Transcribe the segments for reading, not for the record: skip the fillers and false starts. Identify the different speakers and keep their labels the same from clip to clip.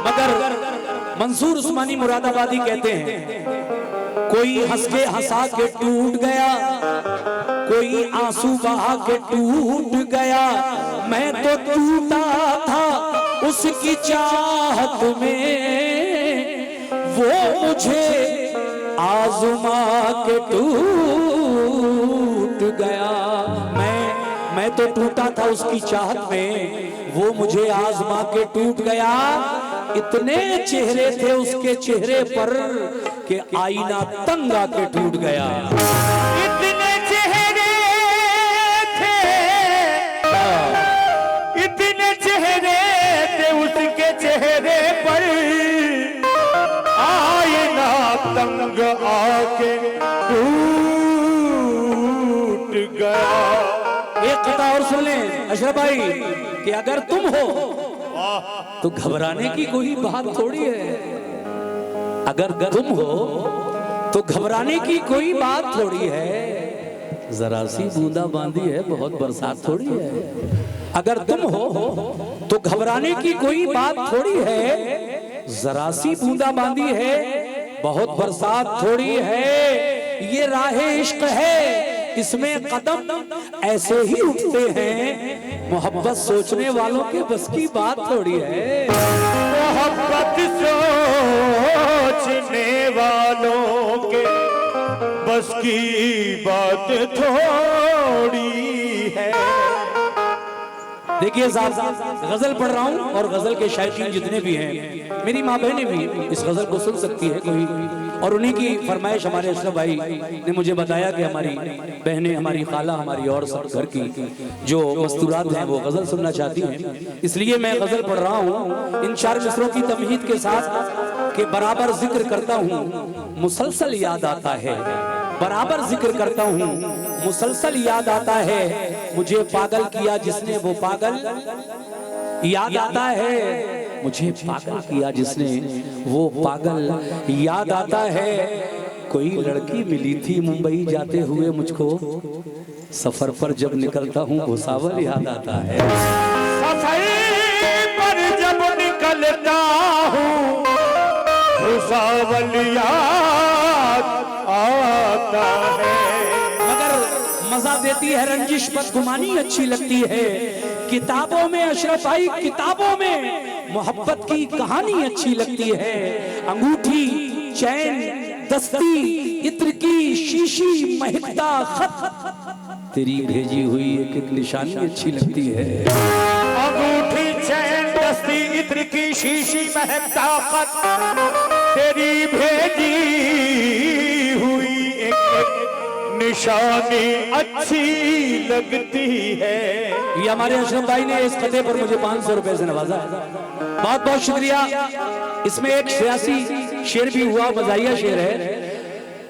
Speaker 1: मगर मंसूर उस्मानी मुरादाबादी कहते हैं, कोई हंस के हंसा के टूट गया, कोई आंसू बहा के टूट गया, मैं तो टूटा था उसकी चाहत में, वो मुझे आज़मा के टूट गया। मैं तो टूटा था उसकी चाहत में, वो मुझे आज़मा के टूट गया। इतने चेहरे थे उसके चेहरे पर कि आईना तंग आके टूट गया।
Speaker 2: इतने चेहरे थे, इतने चेहरे थे उसके चेहरे पर, आईना तंग आके टूट गया।
Speaker 1: एक कथा और सुन लें अशरफ भाई कि अगर तुम हो तो घबराने की कोई बात थोड़ी है। अगर तुम हो तो घबराने की कोई बात थोड़ी है। जरा सी बूंदा बांदी है, बहुत बरसात थोड़ी है। अगर तुम हो तो घबराने की कोई बात थोड़ी है। जरा सी बूंदा बांदी है, बहुत बरसात थोड़ी है। ये राहे इश्क है, इसमें कदम ऐसे ही उठते हैं। मोहब्बत सोचने वालों के बस की बात थोड़ी है।
Speaker 2: मोहब्बत सोचने वालों के बस की बात थोड़ी है।
Speaker 1: देखिए साहब, गजल पढ़ रहा हूँ और गजल के शायकीन जितने भी हैं, मेरी माँ बहनें भी इस गजल को सुन सकती है कोई, और उन्हीं की फरमाइश हमारे अशरफ भाई ने मुझे बताया कि हमारी बहनें, हमारी खाला, हमारी और सब घर की जो मस्तूरात हैं वो गजल सुनना चाहती हैं, इसलिए मैं गजल पढ़ रहा हूँ इन 4 मिसरों की तमहीद के साथ कि बराबर जिक्र करता हूँ मुसलसल याद आता है, बराबर जिक्र करता हूँ मुसलसल याद आता है। मुझे पागल किया जिसने वो पागल याद आता है, मुझे पागल किया जिसने वो पागल याद आता है। कोई लड़की मिली थी मुंबई जाते हुए मुझको, सफर पर जब निकलता हूँ भुसावल याद आता है।
Speaker 2: सफर पर जब निकलता हूँ भुसावल याद आता है।
Speaker 1: मगर मजा देती है रंजिश, बदगुमानी अच्छी लगती है। किताबों में अशरफ भाई, किताबों में मोहब्बत की कहानी अच्छी लगती है। अंगूठी, चैन, दस्ती, इत्र की शीशी, महकता खत, तेरी भेजी हुई एक एक निशानी अच्छी लगती है।
Speaker 2: अंगूठी, चैन, दस्ती, इत्र की शीशी, महकता खत, तेरी भेजी हुई एक एक निशानी अच्छी लगती है।
Speaker 1: ये हमारे अशरफ भाई ने इस खते पर मुझे 500 रुपए से नवाजा है, बहुत बहुत शुक्रिया। इसमें एक 86 शेर भी हुआ, मज़ाहिया शेर है।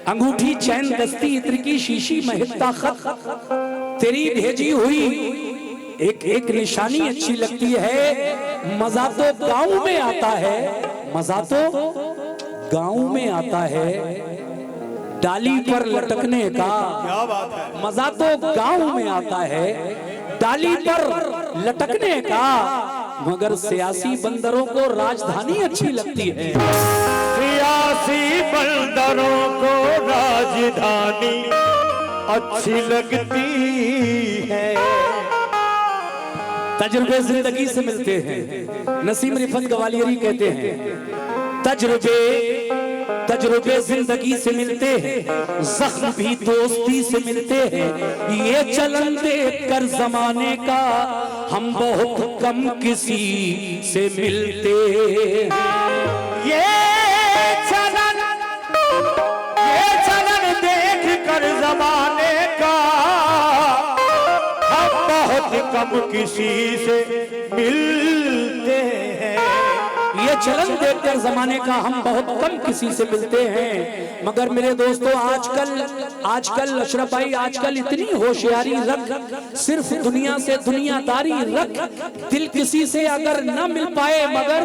Speaker 1: अंगूठी, चैन, दस्ती, इत्र की शीशी, महकता खत, तेरी भेजी हुई एक एक निशानी अच्छी लगती है। मजा तो गाँव में आता है, मजा तो गाँव में आता है डाली पर लटकने का।
Speaker 2: क्या बात है।
Speaker 1: मजा तो गाँव में आता है डाली पर लटकने का, मगर सियासी बंदरों को राजधानी अच्छी लगती है।
Speaker 2: सियासी बंदरों को राजधानी अच्छी लगती है।
Speaker 1: तजुर्बे जिंदगी से मिलते हैं, नसीम रिफत गवालियरी कहते हैं, तजुर्बे जिंदगी से मिलते हैं, जख्म भी दोस्ती से मिलते हैं। ये चलन देख कर जमाने का हम बहुत कम किसी से मिलते हैं।
Speaker 2: ये चलन देख कर जमाने का हम बहुत कम किसी से मिलते हैं।
Speaker 1: ये चलन देखकर जमाने का हम बहुत कम किसी से मिलते हैं। मगर मेरे दोस्तों, आजकल अशरफ भाई, आजकल इतनी होशियारी रख, सिर्फ दुनिया से दुनियादारी रख, दिल किसी से अगर न मिल पाए मगर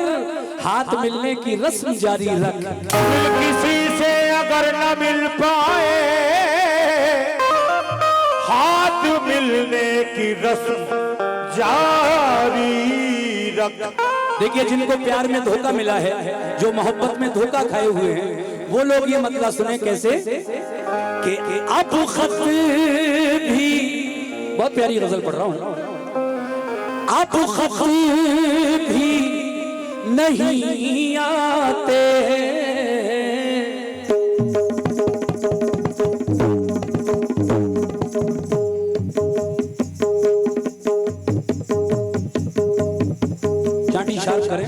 Speaker 1: हाथ मिलने की रस्म जारी रख।
Speaker 2: दिल किसी से अगर न मिल पाए हाथ मिलने की रस्म जारी रख।
Speaker 1: देखिए जिनको प्यार में धोखा मिला है, जो मोहब्बत में धोखा खाए हुए हैं, वो लोग ये मतलब सुने कैसे कि अब खत भी, बहुत प्यारी गजल पढ़ रहा हूं, अब खत भी नहीं आते चाटी शार्प करें।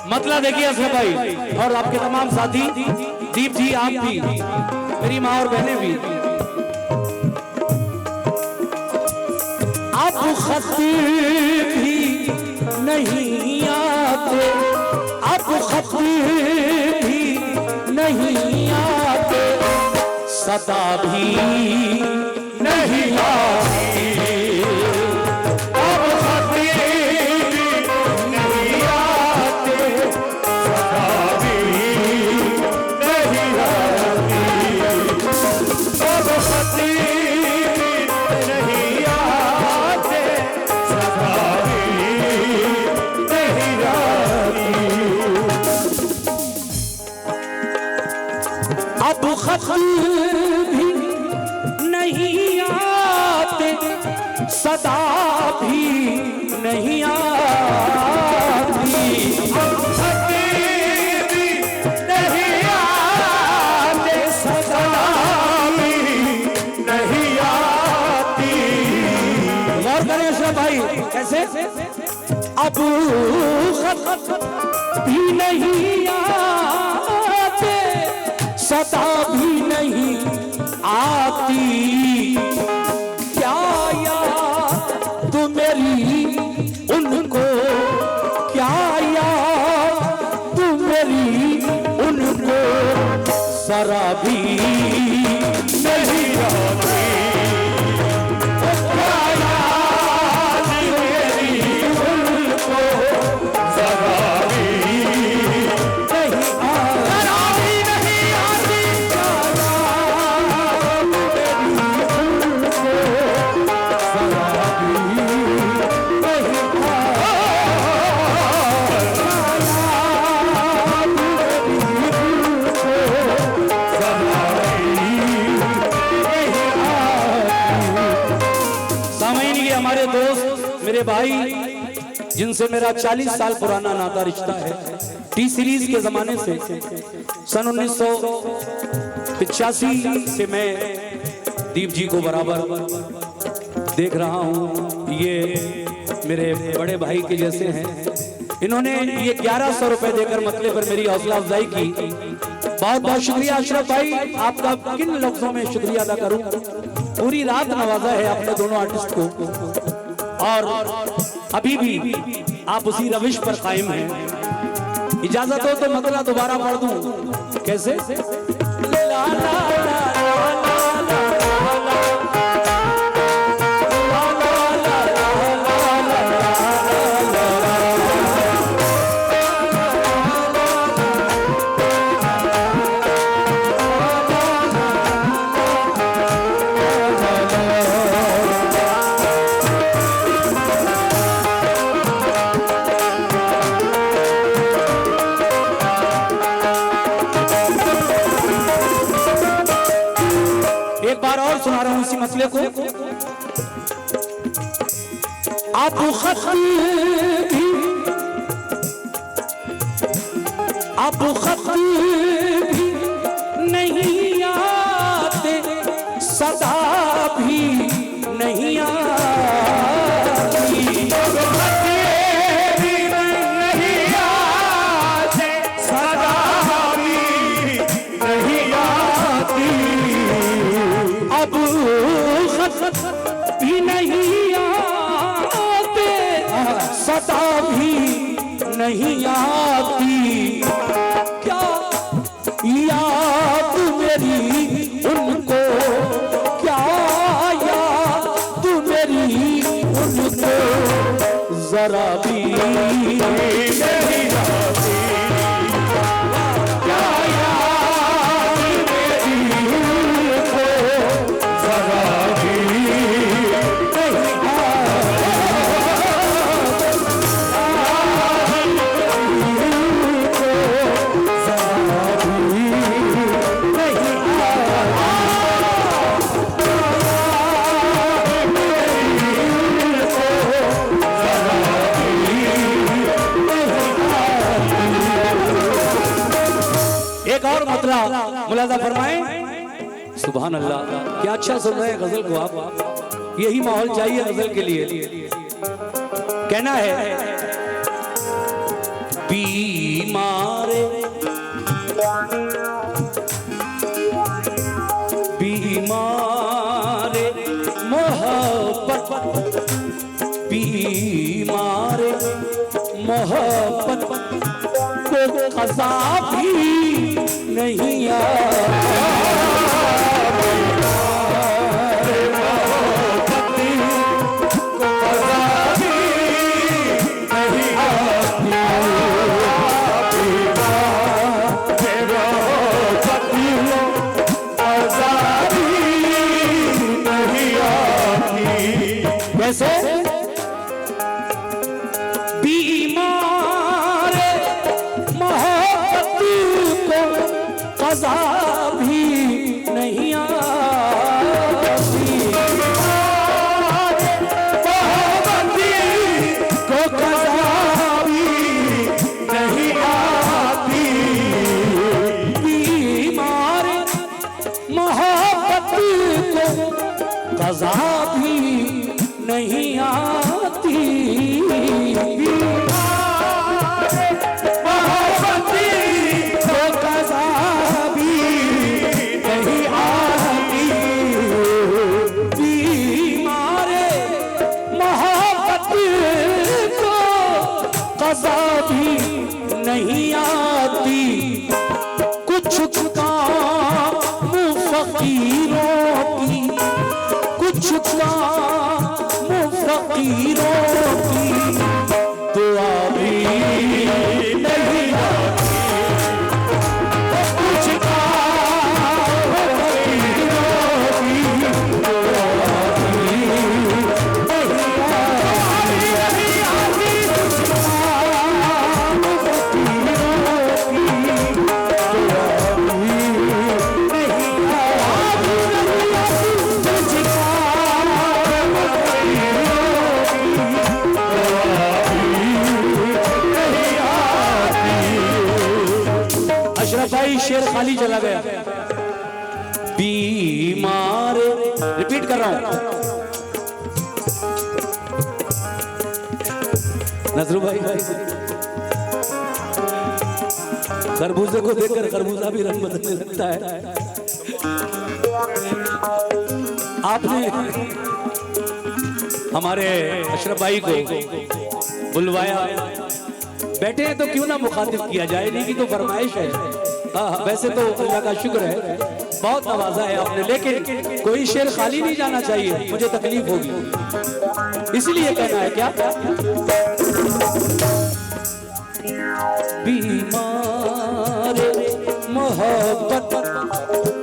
Speaker 1: मतलब देखिए असलम भाई और आपके तमाम साथी, दीप जी, आप भी, मेरी माँ और बहनें भी, आप खत भी नहीं आते, आप खत भी नहीं आते, सदा भी नहीं आती, अब खत भी नहीं आते, सदा भी नहीं आती, अब खत भी नहीं आते, सदा भी नहीं आती। गौर करें असलम भाई कैसे, अब खत भी नहीं आते, सदा भी नहीं आती, क्या याद तू मेरी उनको, क्या याद तू मेरी उनको, जरा भी नहीं आती, क्या याद मेरी उनको, जरा भी नहीं हमारे दोस्त, मेरे भाई, जिनसे मेरा 40 साल पुराना नाता रिश्ता है, टी सीरीज के जमाने से, सन 1985 से मैं दीप जी को बराबर देख रहा हूँ। ये मेरे बड़े भाई के जैसे हैं। इन्होंने ये 1100 रुपए देकर मतले पर मेरी हौसला अफजाई की। बहुत बहुत शुक्रिया अशरफ भाई, आपका किन लफ्जों में शुक्रिया अदा करूं। पूरी रात नवाजा है आपने दोनों आर्टिस्ट को, और अभी भी आप उसी रविश पर कायम हैं। इजाजत हो तो मतला दोबारा पढ़ दूं। कैसे? ला ला ला एक बार और सुना रहा हूं इसी मसले को। आप खत भी मुलाजा फरमाएं। सुभान अल्लाह, क्या अच्छा सुन रहे हैं गजल को आप। यही माहौल चाहिए गजल के लिए। कहना है बीमारे बीमारे मोहब्बत, बीमारे मोहब्बत को क़ज़ा भी नहीं कैसे बीमारे मोहब्बत को क़ज़ा भी नहीं आती, मोहब्बत को क़ज़ा भी नहीं आती, बीमारे मोहब्बत को क़ज़ा भी नहीं आती, मोहब्बत को क़ज़ा भी नहीं आती, बीमारे मोहब्बत को क़ज़ा भी नहीं आती। कुछ काम फ़कीरों की, कुछ काम फकीरों की दुआ भी नहीं आती, कुछ काम फकीरों की दुआ भी नहीं आती, कुछ काम फकीरों की दुआ भी नहीं आती, कुछ अशरफ भाई शेर खाली चला गया। बीमार, रिपीट कर रहा हूं, नजरू भाई खरबूजे को देखकर खरबूजा भी रंग बदलने लगता है। आपने हमारे अशरफ भाई को बुलवाया, बैठे हैं तो क्यों ना मुखातिब किया जाए, नहीं की तो फरमाइश है। हाँ, वैसे तो अल्लाह का शुक्र है, बहुत नवाजा है आपने, लेकिन कोई शेर खाली नहीं जाना चाहिए, मुझे तकलीफ होगी, इसलिए कहना है। क्या बीमार मोहब्बत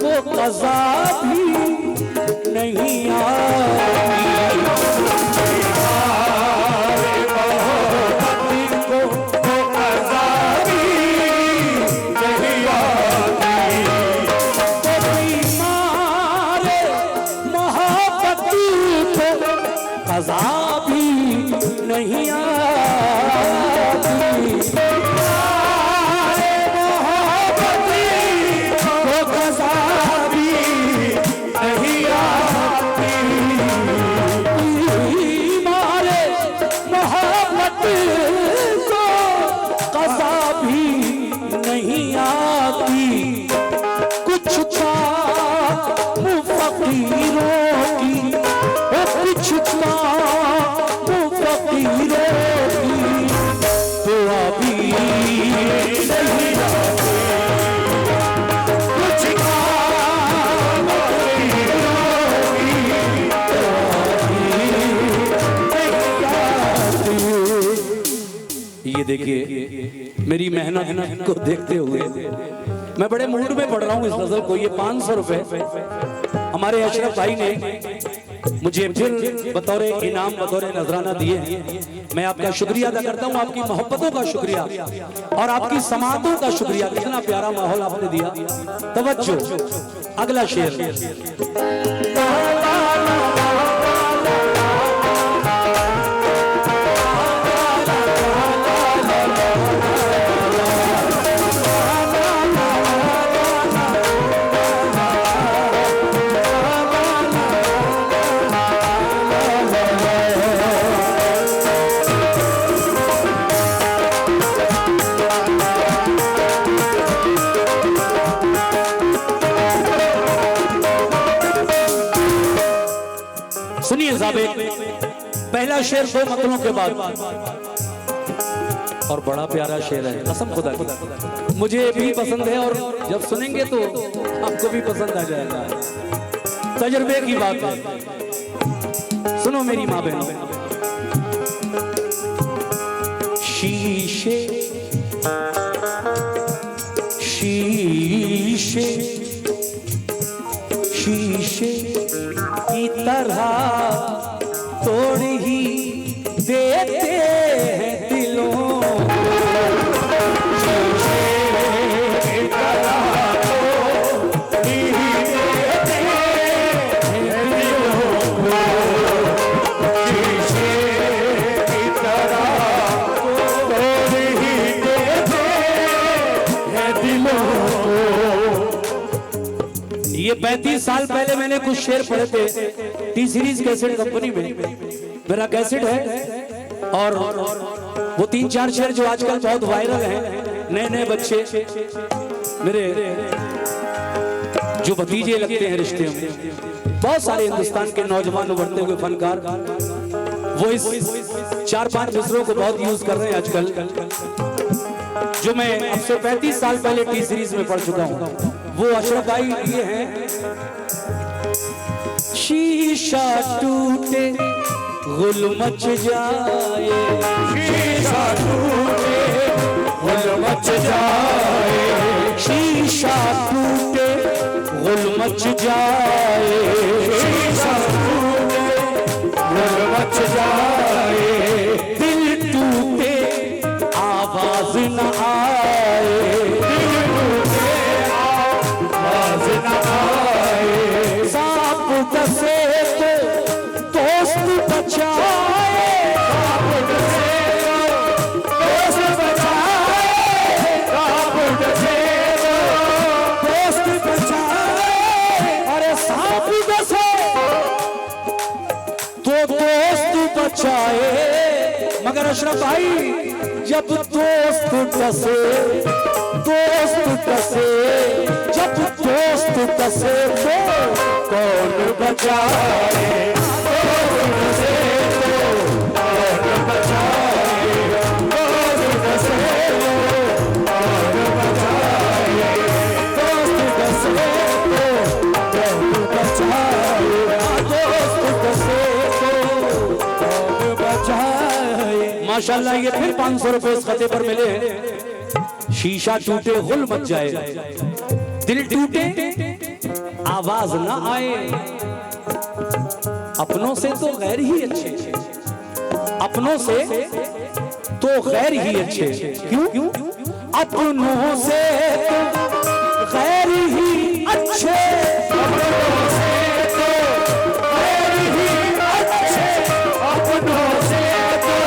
Speaker 1: को क़ज़ा भी नहीं आती, क़ज़ा भी नहीं आती, मोहब्बत को क़ज़ा भी नहीं आती, हमारे मोहब्बत को क़ज़ा भी नहीं आती। कुछ काम फकीरों की, कुछ काम फकीरों की दुआ भी नहीं आती, कुछ काम फकीरों की दुआ भी नहीं आती। ये देखिए मेरी मेहनत को देखते हुए मैं बड़े मूड में पढ़ रहा हूँ इस गजल को। ये 500 रुपए हमारे अशरफ भाई ने मुझे फिर बतौर इनाम बतौर नजराना दिए। मैं आपका शुक्रिया अदा करता हूँ, आपकी मोहब्बतों का शुक्रिया और आपकी समातों का शुक्रिया। कितना प्यारा माहौल आपने दिया। तवज्जो, अगला शेर। साहब एक पहला शेर 2 मतलों के बाद, और बड़ा प्यारा शेर है कसम खुदा की, मुझे भी पसंद है और जब सुनेंगे तो आपको भी पसंद आ जाएगा, तजुर्बे की बात है। सुनो मेरी माँ बहनों, शीशे शीशे शीशे की तरह तोड़ ही देते हैं दिलों, शीशे की तरह तोड़ ही देते हैं दिलों को, शीशे की तरह तोड़ ही देते हैं दिलों को। ये 35 साल पहले मैंने कुछ शेर पढ़े थे टी सीरीज कैसेट कंपनी में, मेरा कैसेट है, और वो 3-4 शेर जो आजकल बहुत वायरल हैं, नए नए बच्चे मेरे जो भतीजे लगते हैं रिश्ते में, बहुत सारे हिंदुस्तान के नौजवान उभरते हुए फनकार वो इस 4-5 दूसरों को बहुत यूज कर रहे हैं आजकल, जो मैं अब से 35 साल पहले टी सीरीज में पढ़ चुका हूँ। वो अशरफ भाई ये हैं, शीशा टूटे गुल मच जाए, शीशा टूटे गुल मच जाए, शीशा टूटे गुल मच जाए, शीशा टूटे गुल मच जाए, दिल टूटे आवाज न आए, दिल टूटे आवाज न आए, सांप डसे तो दोस्त बचाए, सांप डसे तो दोस्त बचाए, सांप डसे तो दोस्त बचाए, अरे सांप डसे तो दोस्त बचाए, मगर अशरफ भाई जब दोस्त डसे, दोस्त डसे, जब दोस्त डसे तो कौन बचाए, दोस्त डसे तो कौन बचाए, दोस्त डसे तो कौन बचाए, दोस्त डसे तो कौन बचाए, दोस्त डसे तो कौन बचाए। माशाल्लाह ये फिर 500 रुपए इस खते पर मिले हैं। शीशा टूटे गुल मच जाए, दिल टूटे आवाज ना आए, अपनों से तो गैर ही अच्छे, अपनों से तो गैर ही अच्छे, क्यों? अपनों से तो गैर ही अच्छे, अपनों से तो गैर ही अच्छे, अपनों से तो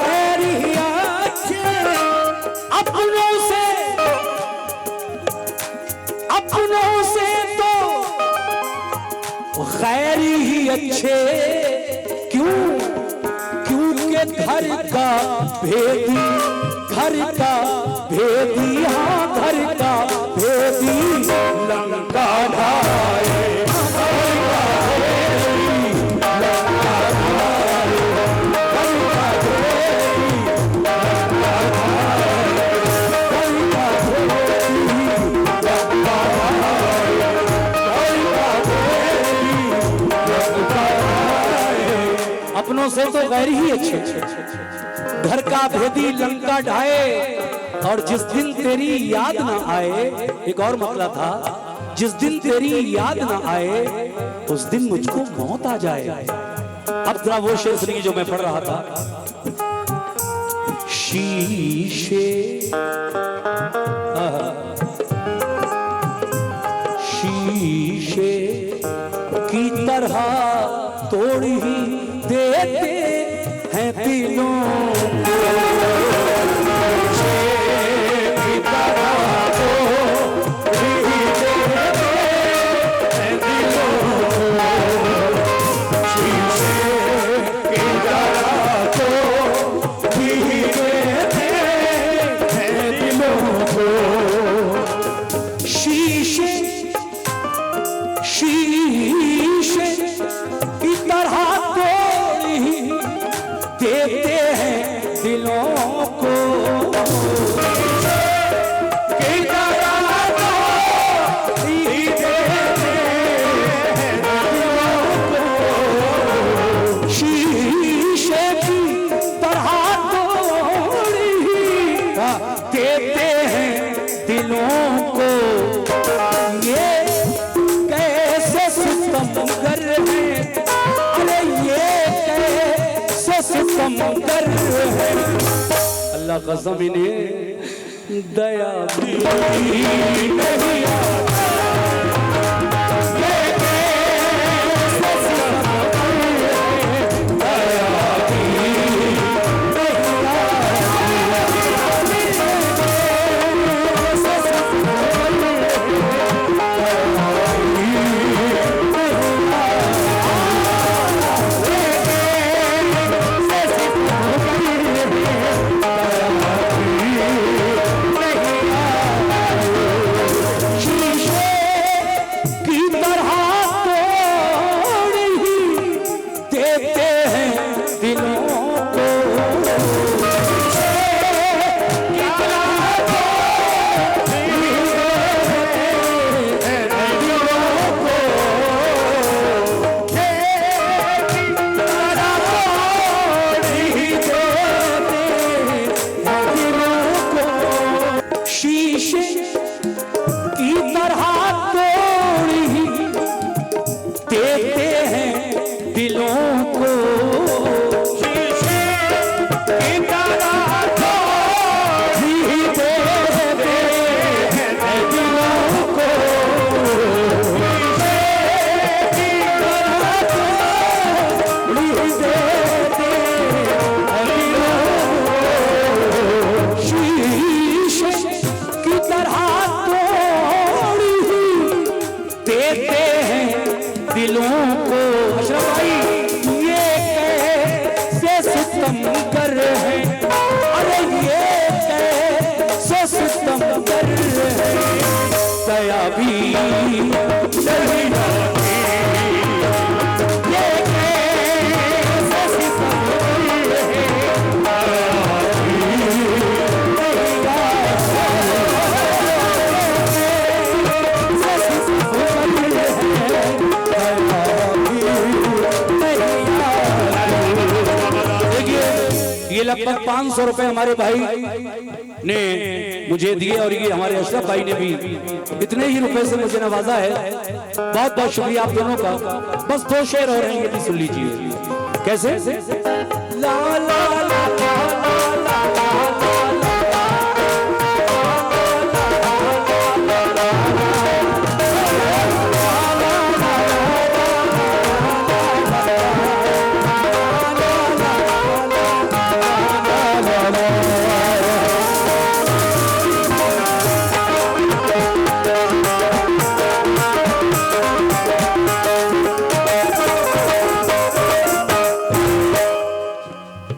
Speaker 1: गैर ही अच्छे, अपनों से तो गैर ही अच्छे, क्यों? क्योंकि घर का भेदी, घर का भेदी, हाँ घर का भेदी लंका ढाए, घर का भेदी लंका ढाए, घर का भेदी लंका ढाए, घर का भेदी लंका ढाए, घर का भेदी लंका ढाए। अपनों से तो गैर ही अच्छे, घर का भेदी लंका ढाए, और जिस दिन तेरी याद ना आए, एक और मतलब था, जिस दिन तेरी याद ना आए उस दिन मुझको मौत आ जाए। अब जरा वो शेर सुनिए जो मैं पढ़ रहा था, शीशे शीशे की तरह तोड़ ही देते हैं दिलों को, शीशे की तरह तोड़ ही देते हैं दिलों को, शीशे की तरह तोड़ ही देते हैं दिलों को, शीशे शीशे की तरह सितमगर है, अरे ये कैसे सितमगर है। अल्लाह कसम इन्हें दया भी नहीं आता। ये लगभग 500 रुपए हमारे भाई ने मुझे दिए और ये हमारे अशरफ भाई ने भी इतने ही रुपए से मुझे नवाजा है। बहुत बहुत शुक्रिया आप दोनों का। बस 2 शेर हो रहे हैं, ये भी सुन लीजिए। कैसे? ला ला ला ला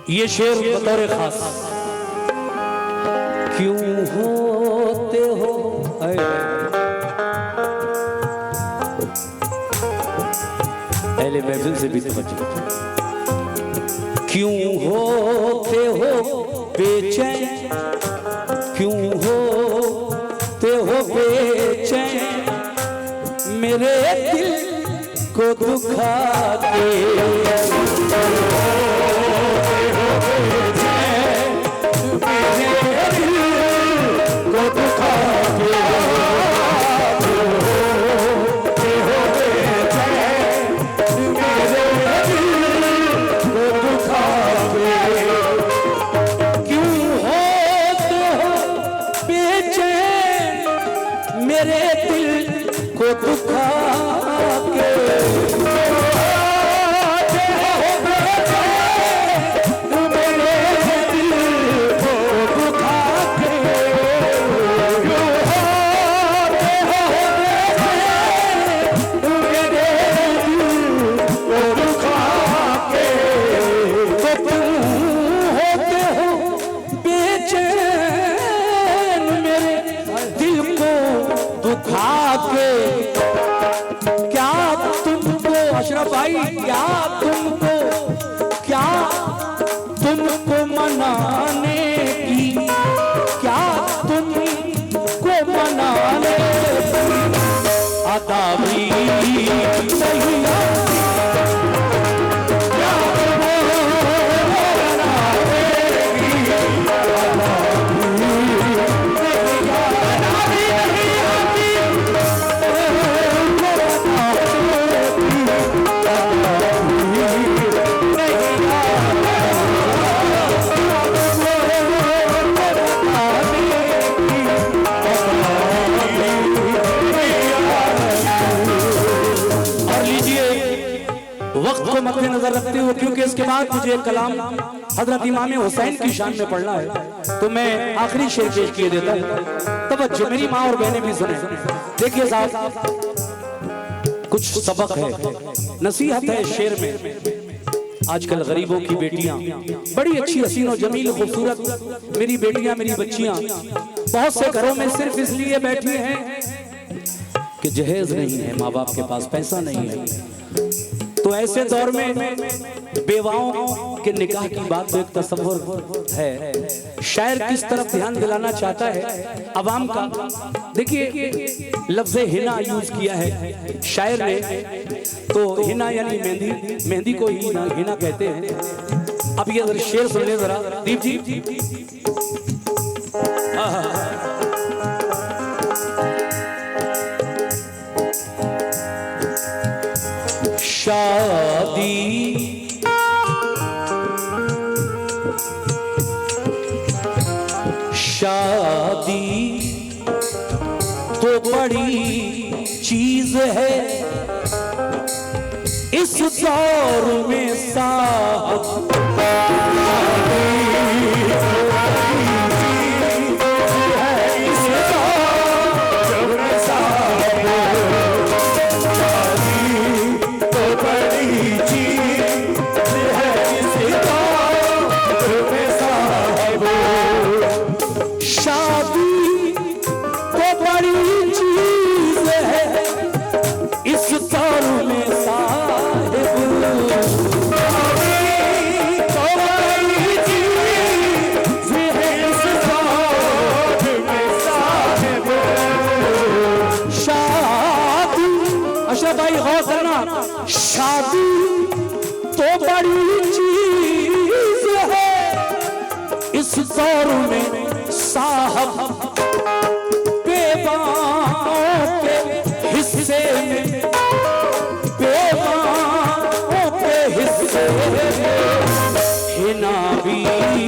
Speaker 1: ये शेर बतौर खास। क्यों होते हो पहले महफिल से भी तवज्जो। क्यों होते हो बेचैन, क्यों होते हो बेचैन, मेरे दिल को दुखा के। मेरे दिल को दुखा के अशरफ भाई, क्या तुमको मनाने की, क्या तुमको मनाने की अदा भी नहीं आती। वक्त को मद्देनजर रखते हुए, क्योंकि इसके बाद मुझे कलाम हजरत इमाम हुसैन की शान में पढ़ना है, तो मैं आखिरी शेर पेश किए देता हूं। तवज्जो मेरी माँ और बहनें भी सुने। देखिए साहब, कुछ सबक है, नसीहत है शेर में। आजकल गरीबों की बेटियां बड़ी अच्छी, हसीन और जमील खूबसूरत मेरी बेटियां, मेरी बच्चियां बहुत से घरों में सिर्फ इसलिए बैठी हैं कि जहेज नहीं है, माँ बाप के पास पैसा नहीं है। तो ऐसे दौर में बेवाओं के निकाह की बात तो एक तसव्वुर है। शायर किस तरफ ध्यान दिलाना चाहता है अवाम का। देखिए लफ्ज़ हिना यूज किया है शायर ने, तो हिना यानी मेहंदी, मेहंदी को ही हिना कहते हैं। अब ये शेर सुन ले जरा दीप जी। शादी शादी तो बड़ी चीज है इस दौर में साहब। शादी तो बड़ी चीज है इस दौर में साहब। बेवाओं के हिस्से में, बेवाओं के हिस्से में हिना भी नहीं।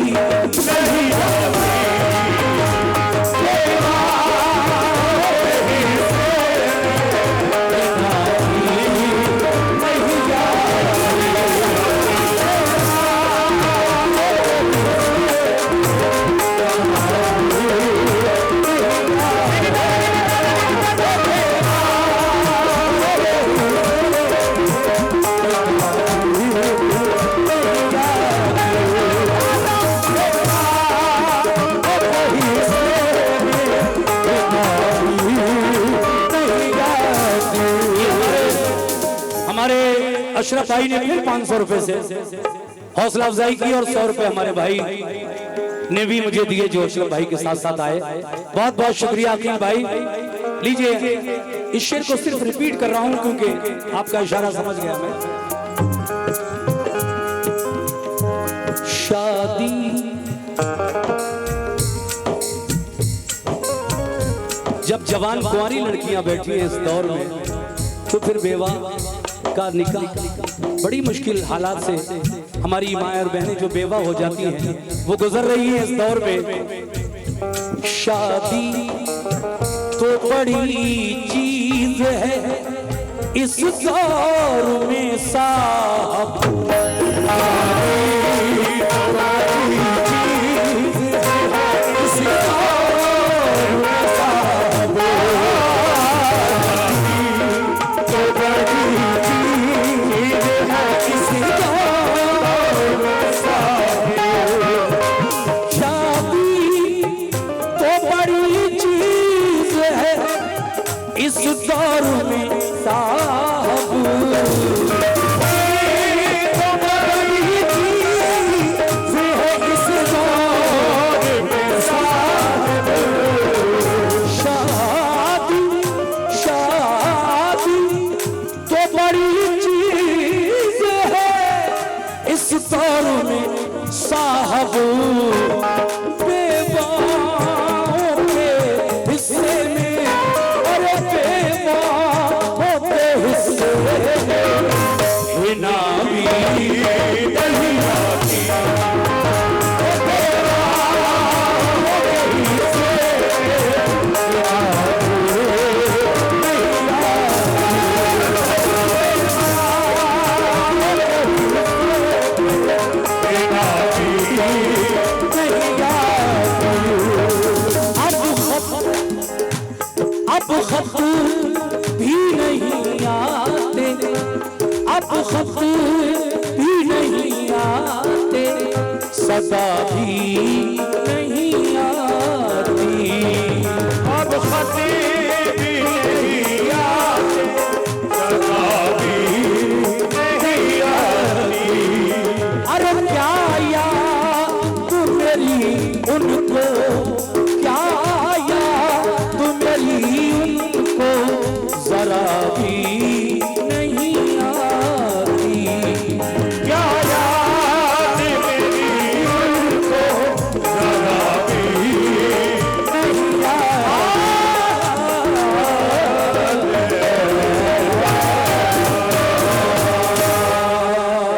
Speaker 1: अशरफ भाई ने फिर 500 रुपए से हौसला अफजाई की और 100 रुपए हमारे भाई ने भी मुझे दिए जो अशरफ भाई के साथ साथ आए। बहुत बहुत शुक्रिया अकील भाई। लीजिए, इस शेर को सिर्फ रिपीट कर रहा हूं क्योंकि आपका इशारा समझ गया मैं। शादी जब जवान कुंवारी लड़कियां बैठी हैं इस दौर में, तो फिर बेवा का निकाह बड़ी मुश्किल हालात से हमारी माँ और बहनें जो बेवा हो जाती हैं वो गुजर रही हैं इस दौर में। शादी तो बड़ी चीज है इस दौर में साहब। इस दौर में साहब अब खत भी नहीं आते, सदा भी नहीं आती,
Speaker 2: अब खत